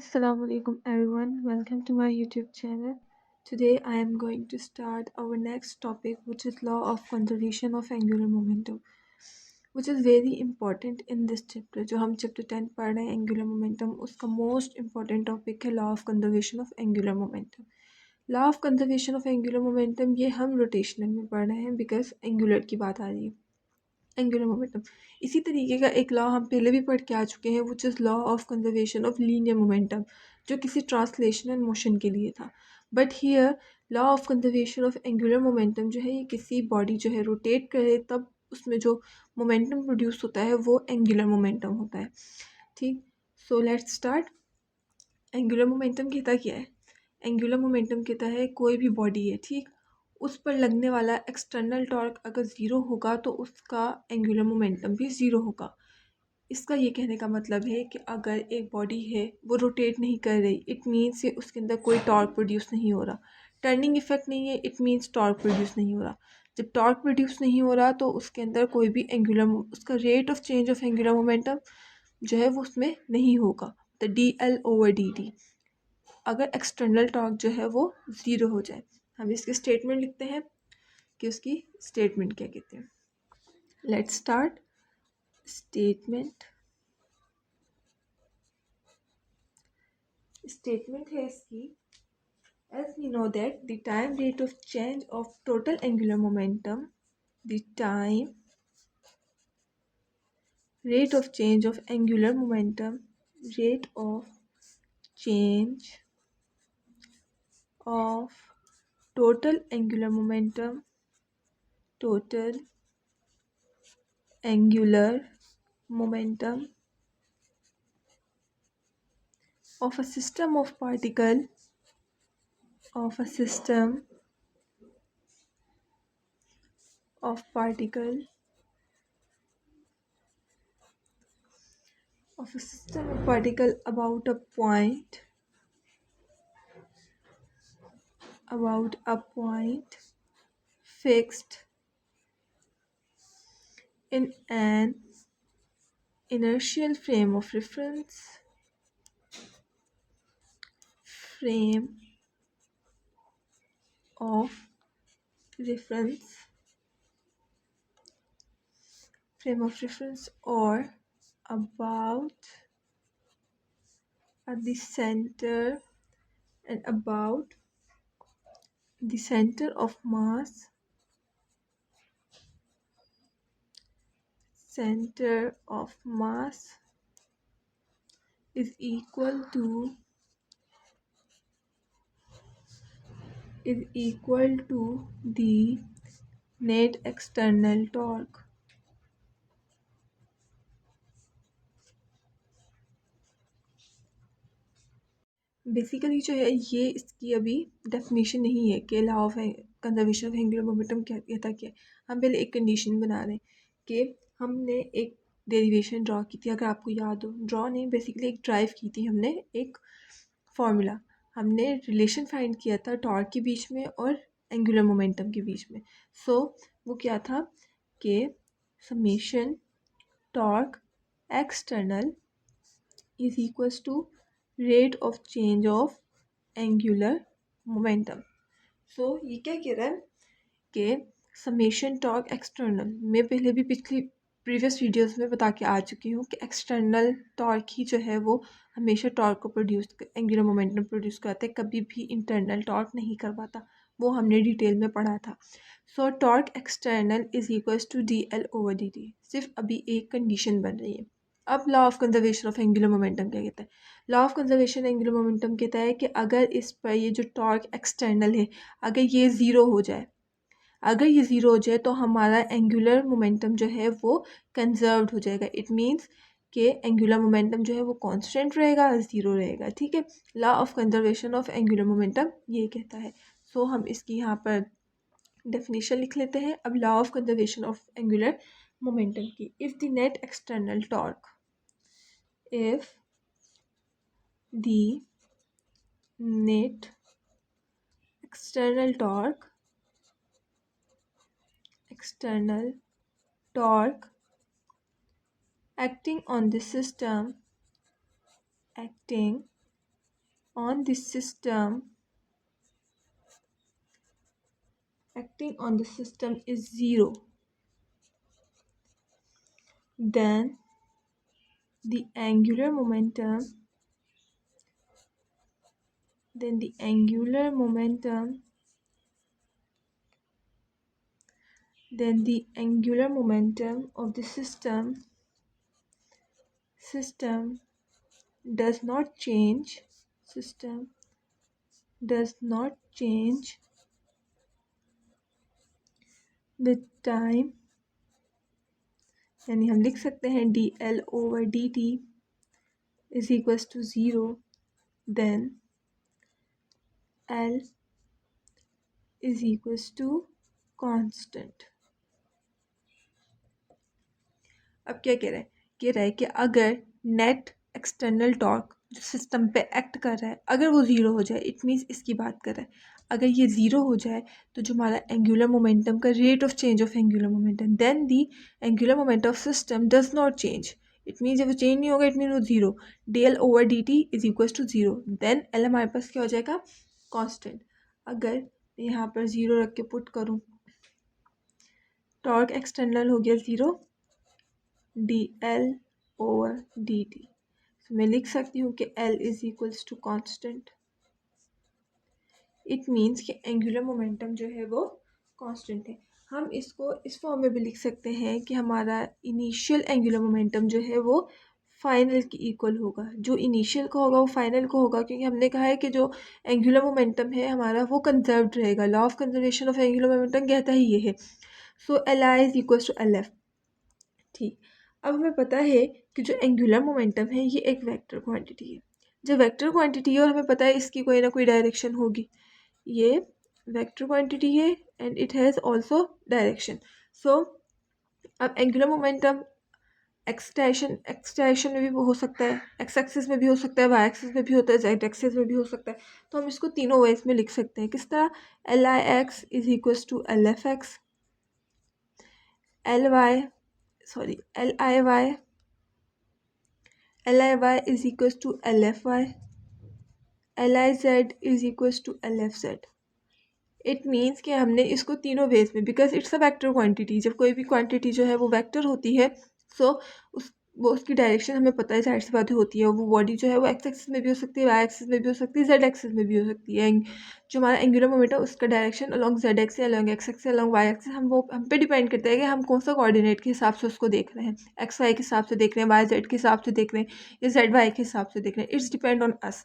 Assalamu alaikum everyone, welcome to my YouTube channel. Today I am going to start our next topic, which is law of conservation of angular momentum, which is very important in this chapter. जो हम chapter 10 पढ़ रहे हैं angular momentum, उसका most important topic है law of conservation of angular momentum. Law of conservation of angular momentum ये हम rotational में पढ़ रहे हैं because angular की बात आ रही है. एंगुलर मोमेंटम इसी तरीके का एक लॉ हम पहले भी पढ़ के आ चुके हैं, which is law of conservation of linear momentum, जो किसी ट्रांसलेशनल मोशन के लिए था. But here law of conservation of angular momentum जो है, ये किसी बॉडी जो है रोटेट करे तब उसमें जो मोमेंटम प्रोड्यूस होता है वो एंगुलर मोमेंटम होता है. ठीक, so let's start. Angular momentum कहता क्या है? एंगुलर मोमेंटम कहता है कोई भी बॉडी है, ठीक, उस पर लगने वाला एक्सटर्नल टॉर्क अगर ज़ीरो होगा तो उसका एंगुलर मोमेंटम भी ज़ीरो होगा. इसका ये कहने का मतलब है कि अगर एक बॉडी है वो रोटेट नहीं कर रही, इट मीन्स उसके अंदर कोई टॉर्क प्रोड्यूस नहीं हो रहा. टर्निंग इफेक्ट नहीं है, इट मीन्स टॉर्क प्रोड्यूस नहीं हो रहा. जब टॉर्क प्रोड्यूस नहीं हो रहा तो उसके अंदर कोई भी उसका rate of change of angular momentum जो है वो उसमें नहीं होगा. तो dl/dt अगर एक्सटर्नल टॉर्क जो है वो ज़ीरो हो जाए. हम इसके स्टेटमेंट लिखते हैं कि उसकी स्टेटमेंट क्या कहते हैं. Let's start. स्टेटमेंट है इसकी, as we know that the time rate of change of total angular momentum, the time rate of change of angular momentum, rate of change of total angular momentum, total angular momentum of a system of particle of a system of particle of a system of particle about a point fixed in an inertial frame of reference frame of reference or about at the center and about the center of mass is equal to the net external torque. Basically जो है ये इसकी अभी definition नहीं है कि law of conservation of angular momentum क्या कहता क्या है. हम पहले एक कंडीशन बना रहे हैं कि हमने एक डेरिवेशन ड्रॉ की थी, अगर आपको याद हो. ड्रॉ नहीं, बेसिकली एक ड्राइव की थी हमने, एक फार्मूला हमने रिलेशन फाइंड किया था टॉर्क के बीच में और एंगुलर मोमेंटम के बीच में. सो वो क्या था कि summation torque external is equals to rate of change of angular momentum. So ये क्या कह रहा है कि समेशन टॉर्क एक्सटर्नल, मैं पहले भी पिछली प्रीवियस वीडियोस में बता के आ चुकी हूँ कि एक्सटर्नल टॉर्क ही जो है वो हमेशा टॉर्क को एंगुलर मोमेंटम प्रोड्यूस करता है, कभी भी इंटरनल टॉर्क नहीं करवाता. वो हमने डिटेल में पढ़ा था. So torque external is equals to dl/dt. सिर्फ अभी एक कंडीशन बन रही है. अब law of conservation of angular momentum क्या कहता है? Law of conservation angular momentum कहता है कि अगर इस पर ये जो टॉर्क एक्सटर्नल है, अगर ये ज़ीरो हो जाए तो हमारा एंगुलर मोमेंटम जो है वो कंजर्व्ड हो जाएगा. इट मीन्स कि एंगुलर मोमेंटम जो है वो कांस्टेंट रहेगा, ज़ीरो रहेगा. ठीक है, law of conservation of angular momentum ये कहता है. सो हम इसकी यहाँ पर डेफिनेशन लिख लेते हैं. अब law of conservation of angular momentum की, if the net external torque, if the net external torque acting on the system on the system acting on the system is 0, then the angular momentum then the angular momentum of the system does not change with time, यानी हम लिख सकते हैं dl/dt is equals to 0, then L is equals to constant. अब क्या कह रहा है कि अगर नेट एक्सटर्नल टॉर्क जो सिस्टम पे एक्ट कर रहा है अगर वो ज़ीरो हो जाए, इट मीन्स इसकी बात कर रहा है, अगर ये ज़ीरो हो जाए तो जो हमारा एंगुलर मोमेंटम का rate of change of angular momentum, then the angular momentum of system does not change, it means जब वो चेंज नहीं होगा इट मीन वो zero, dl/dt is equals to zero, then L हमारे पास क्या हो जाएगा, कांस्टेंट. अगर यहाँ पर ज़ीरो रख के पुट करूँ, टॉर्क एक्सटर्नल हो गया ज़ीरो, dl/dt. तो मैं लिख सकती हूँ कि L is equals to constant. It means कि एंगुलर मोमेंटम जो है वो कांस्टेंट है. हम इसको इस फॉर्म में भी लिख सकते हैं कि हमारा इनिशियल एंगुलर मोमेंटम जो है वो फाइनल के इक्वल होगा. जो इनिशियल का होगा वो फाइनल का होगा, क्योंकि हमने कहा है कि जो एंगुलर मोमेंटम है हमारा वो कंजर्व्ड रहेगा. Law of conservation of angular momentum कहता ही ये है. So Li is equals to Lf. ठीक. अब हमें पता है कि जो एंगुलर मोमेंटम है ये एक वेक्टर क्वांटिटी है. जब वेक्टर क्वांटिटी है और हमें पता है इसकी कोई ना कोई डायरेक्शन होगी, ये वेक्टर क्वांटिटी है and it has also direction. So अब एंगुलर मोमेंटम एक्सटेंशन में भी हो सकता है, एक्स एक्सिस में भी हो सकता है, वाई एक्सिस में भी होता है, जेड एक्सिस में भी हो सकता है. तो हम इसको तीनों वेज में लिख सकते हैं. किस तरह, Lix is equals to Lfx, Liy is equals to Lfy, Liz is equals to Lfz. It means कि हमने इसको तीनों वेज में, because it's a vector quantity, जब कोई भी क्वांटिटी जो है वो वेक्टर होती है, सो उसकी डायरेक्शन हमें पता है, जाहिर सी बात होती है. वो बॉडी जो है वो एक्स एक्सिस में भी हो सकती है, वाई एक्सिस में भी हो सकती है, जेड एक्सिस में भी हो सकती है. जो हमारा एंगुलर मोमेंटम है उसका direction along Z axis, along X axis, along Y axis, हम पे डिपेंड करता है कि हम कौन सा कोऑर्डिनेट के हिसाब से उसको देख रहे हैं. एक्स वाई के हिसाब से देख रहे हैं, वाई जेड के हिसाब से देख रहे हैं, या जेड वाई के हिसाब से देख रहे हैं. It's depend on us.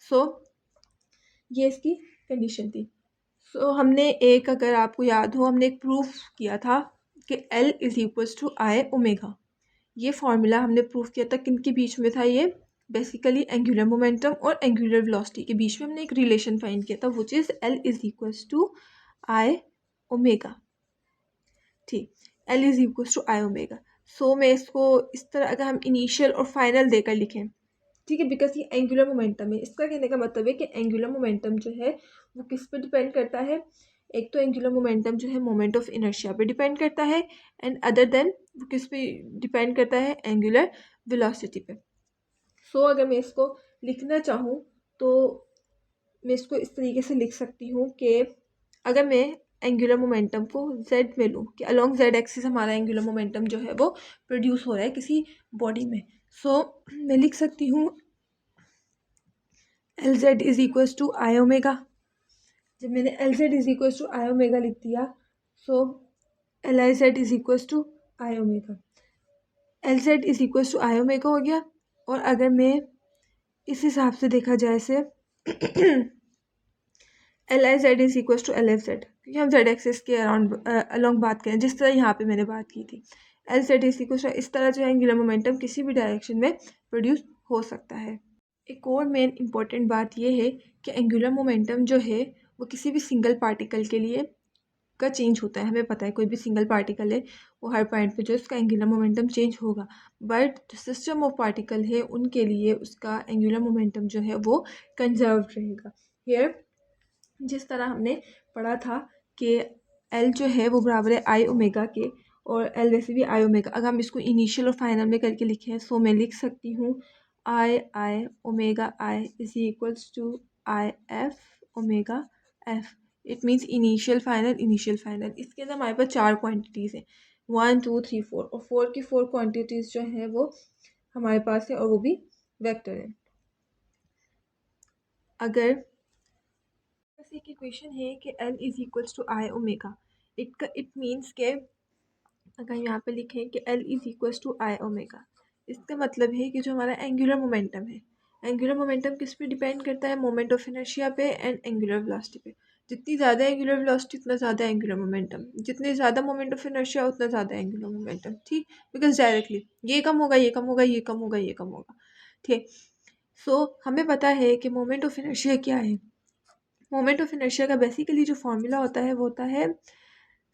So ये इसकी कंडीशन थी. सो हमने एक, अगर आपको याद हो, हमने एक प्रूफ किया था कि L is equals to I omega. ये फार्मूला हमने प्रूफ किया था, किन के बीच में था, ये बेसिकली एंगुलर मोमेंटम और एंगुलर वेलोसिटी के बीच में हमने एक रिलेशन फाइंड किया था, which is L is equals to I omega. ठीक, L is equals to I omega. So मैं इसको इस तरह, अगर हम इनिशियल और फाइनल देकर लिखें, ठीक है, बिकॉज ये एंगुलर मोमेंटम है. इसका कहने का मतलब है कि एंगुलर मोमेंटम जो है वो किस पे डिपेंड करता है. एक तो एंगुलर मोमेंटम जो है मोमेंट ऑफ इनर्शिया पे डिपेंड करता है, एंड अदर देन वो किस पे डिपेंड करता है, एंगुलर वेलोसिटी पे. सो अगर मैं इसको लिखना चाहूँ तो मैं इसको इस तरीके से लिख सकती हूँ कि अगर मैं एंगुलर मोमेंटम को जेड में लूँ, कि अलॉन्ग जेड एक्सिस हमारा एंगुलर मोमेंटम जो है वो प्रोड्यूस हो रहा है किसी बॉडी में. सो मैं लिख सकती हूँ Lz is equals to I omega. जब मैंने Lz is equals to I omega लिख दिया, so Liz is equals to I omega. Lz is equals to I omega हो गया. और अगर मैं इस हिसाब से देखा जाए से Liz is equals to Lfz, क्योंकि हम जेड एक्सिस के अराउंड अलॉन्ग बात करें, जिस तरह यहाँ पे मैंने बात की थी. Lz इज इक्वल्स टू, इस तरह जो है एंगुलर मोमेंटम किसी भी डायरेक्शन में प्रोड्यूस हो सकता है. एक और मेन इम्पॉर्टेंट बात यह है कि एंगुलर मोमेंटम जो है वो किसी भी सिंगल पार्टिकल के लिए का चेंज होता है. हमें पता है कोई भी सिंगल पार्टिकल है वो हर पॉइंट पे जो उसका एंगुलर मोमेंटम चेंज होगा, बट जो सिस्टम ऑफ पार्टिकल है उनके लिए उसका एंगुलर मोमेंटम जो है वो कंजर्व्ड रहेगा. हियर जिस तरह हमने पढ़ा था कि L जो है वो बराबर है आई ओमेगा के, और L वैसे भी आई ओमेगा. अगर हम इसको इनिशियल और फाइनल में करके लिखें, सो मैं लिख सकती हूँ I omega I is equals to IF omega F. It means initial final. इसके अंदर हमारे पास 4 क्वांटिटीज़ हैं, 1 2 3 4, और 4 की 4 क्वांटिटीज़ जो हैं वो हमारे पास है, और वो भी वेक्टर है। अगर बस एक इक्वेशन है कि L is equals to I omega, it means के अगर यहाँ पे लिखें कि L is equals to I omega, इसका मतलब है कि जो हमारा एंगुलर मोमेंटम है, एंगुलर मोमेंटम किस पे डिपेंड करता है, मोमेंट ऑफ इनर्शिया पे एंड एंगुलर वेलोसिटी पे। जितनी ज़्यादा एंगुलर वेलोसिटी उतना ज़्यादा एंगुलर मोमेंटम, जितने ज़्यादा मोमेंट ऑफ इनर्शिया उतना ज़्यादा एंगुलर मोमेंटम। ठीक, बिकॉज डायरेक्टली ये कम होगा, ये कम होगा, ये कम होगा, ये कम होगा। ठीक, सो हमें पता है कि मोमेंट ऑफ इनर्शिया क्या है। मोमेंट ऑफ इनर्शिया का बेसिकली जो फॉर्मूला होता है वो होता है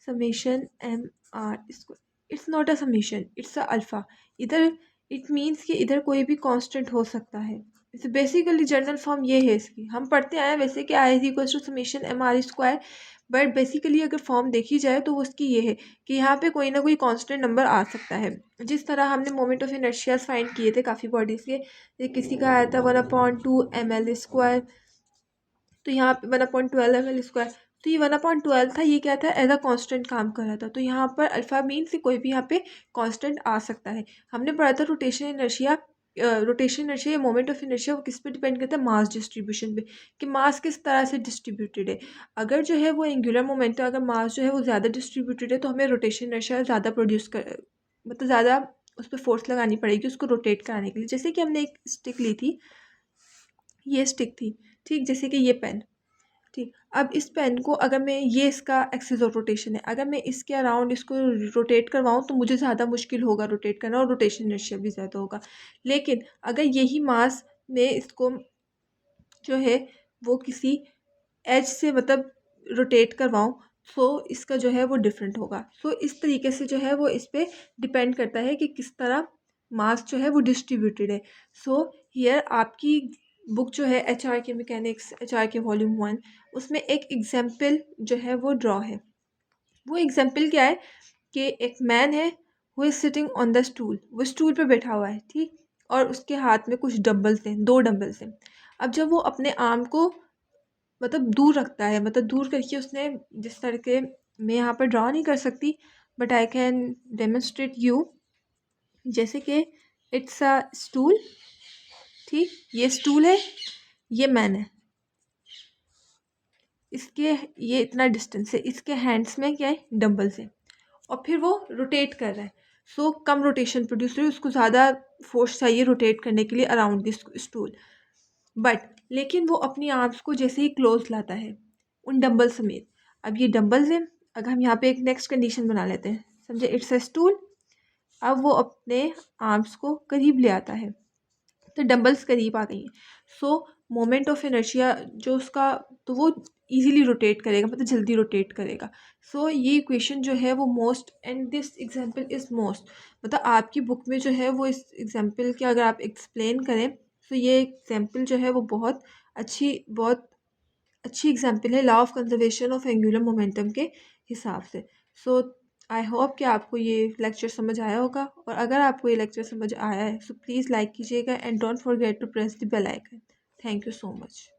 summation M R square. It's not a summation, it's a alpha. इधर इट मीन्स कि इधर कोई भी कांस्टेंट हो सकता है। इसे बेसिकली जनरल फॉर्म ये है इसकी, हम पढ़ते आए हैं वैसे कि I is equal to summation M R square, but basically अगर फॉर्म देखी जाए तो वो उसकी ये है कि यहाँ पे कोई ना कोई कांस्टेंट नंबर आ सकता है। जिस तरह हमने मोमेंट ऑफ इनर्शिया फाइंड किए थे काफ़ी बॉडीज़ के, किसी का आया था 1/2 ml², तो यहाँ पे 1/12 ml², तो ये 1/12 था, ये क्या था, एज अ कांस्टेंट काम कर रहा था। तो यहाँ पर अल्फ़ा मीन से कोई भी यहाँ पे कांस्टेंट आ सकता है। हमने पढ़ा था रोटेशन इनर्शिया, रोटेशन इनर्शिया या मोमेंट ऑफ इनर्शिया वो किस पे डिपेंड करता है, मास डिस्ट्रीब्यूशन पे, कि मास किस तरह से डिस्ट्रीब्यूटेड है। अगर जो है वो एंगुलर मोमेंटम, अगर मास जो है वो ज़्यादा डिस्ट्रीब्यूटेड है तो हमें रोटेशन इनर्शिया ज़्यादा प्रोड्यूस कर, मतलब ज़्यादा उस पर फोर्स लगानी पड़ेगी उसको रोटेट कराने के लिए। जैसे कि हमने एक स्टिक ली थी, ये स्टिक थी, ठीक, जैसे कि ये पेन, ठीक। अब इस पेन को अगर मैं, ये इसका एक्सिस ऑफ रोटेशन है, अगर मैं इसके अराउंड इसको रोटेट करवाऊँ तो मुझे ज़्यादा मुश्किल होगा रोटेट करना, और रोटेशन इनर्शिया भी ज़्यादा होगा। लेकिन अगर यही मास में इसको जो है वो किसी एज से मतलब रोटेट करवाऊँ, सो इसका जो है वो डिफरेंट होगा। सो इस तरीके से जो है वो इस पर डिपेंड करता है कि किस तरह मास जो है वो डिस्ट्रीब्यूटेड है। सो हियर आपकी बुक जो है HRK मैकेनिक्स, HRK वॉल्यूम 1, उसमें एक एग्जाम्पल जो है वो ड्रॉ है। वो एग्जाम्पल क्या है कि एक मैन है, वो is sitting on the stool, वो स्टूल पे बैठा हुआ है, ठीक, और उसके हाथ में कुछ डंबल्स हैं, 2 डंबल्स हैं। अब जब वो अपने आर्म को मतलब दूर रखता है, मतलब दूर करके उसने, जिस तरह के मैं यहाँ पर ड्रॉ नहीं कर सकती, but I can demonstrate you, जैसे कि इट्स अ स्टूल, ठीक, ये स्टूल है, ये मैन है, इसके ये इतना डिस्टेंस है, इसके हैंड्स में क्या है, डंबल्स है, और फिर वो रोटेट कर रहा है। सो कम रोटेशन प्रोड्यूस हो रही है, उसको ज़्यादा फोर्स चाहिए रोटेट करने के लिए अराउंड दिस स्टूल, बट लेकिन वो अपनी आर्म्स को जैसे ही क्लोज लाता है उन डंबल समेत। अब ये डंबल्स हैं, अगर हम यहाँ पे एक नेक्स्ट कंडीशन बना लेते हैं, समझे, इट्स अ स्टूल। अब वो अपने आर्म्स को करीब ले आता है, तो डंबल्स करीब आ गई हैं। सो मोमेंट ऑफ इनर्शिया जो उसका, तो वो इजीली रोटेट करेगा, मतलब जल्दी रोटेट करेगा। सो ये इक्वेशन जो है वो most, and this example is most, मतलब आपकी बुक में जो है वो इस एग्जांपल के अगर आप एक्सप्लेन करें तो ये एग्जांपल जो है वो बहुत अच्छी एग्जांपल है law of conservation of angular momentum के हिसाब से। सो आई होप कि आपको ये लेक्चर समझ आया होगा, और अगर आपको ये लेक्चर समझ आया है सो प्लीज़ लाइक कीजिएगा and don't forget to press the bell icon. Thank you so much.